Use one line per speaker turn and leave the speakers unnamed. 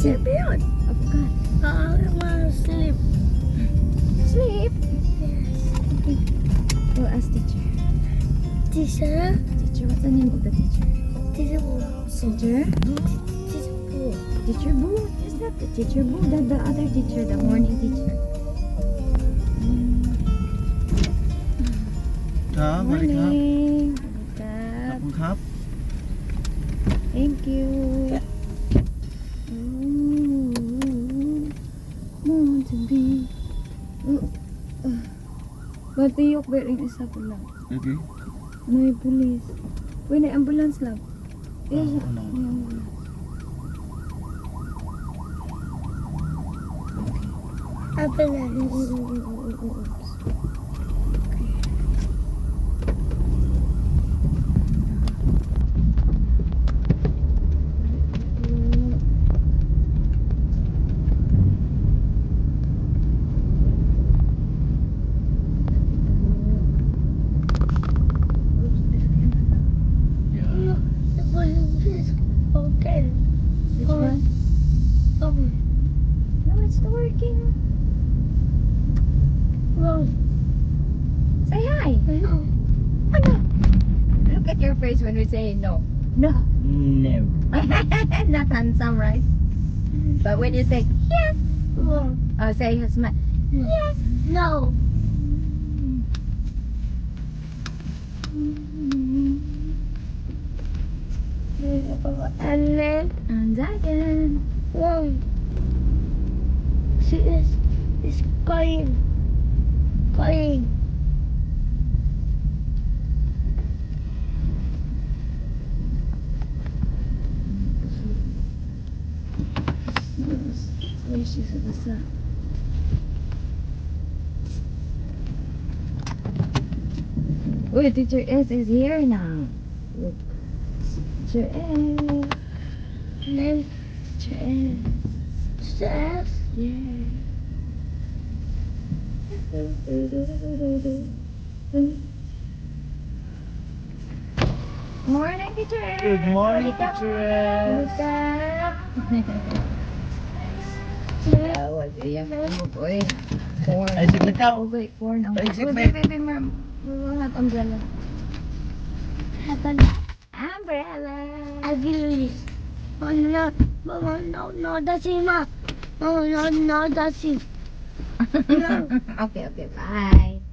Sleep yun.
Of course.
I wanna sleep.
Sleep.
Yes.
Okay. We'll ask teacher.
Teacher?
Teacher, what's the name of the teacher?
Teacher Boo.
Teacher?
Teacher Boo.
Teacher Boo? Is that the teacher Boo? The other teacher, the morning teacher. Morning. Wake up. Thank you. Want to be. Batiyok ba rin isa ko lang.
Okay.
May pulis. Uy, may ambulance lang. Yes,
Oo,
may ambulance.
Ambulance.
Yeah.
The balloon is broken.
Which one?
Oh,
No, it's not working.
wrong.
Say hi.
No.
Ano? Look at your face when we say no. No.
No.
Not handsome, right? But when you say yes,
Wrong.
say yes, yes.
No. And then
And again.
wrong. She is crying. Crying.
Where she's at the sun. Wait, teacher S is here now. Look. Teacher S.
And then
Teacher S.
says,
Yeah. Morning, teacher S.
Good morning,
Wake up.
teacher.
Wake up. Boy. Corn.
Ay, siglit ka.
Oh, wait, corn.
Ay,
Oh,
siglit.
baby, hot umbrella.
happen.
Umbrella.
I believe. Oh no, Mama, no, that's him. No, that's him. No.
Okay, bye.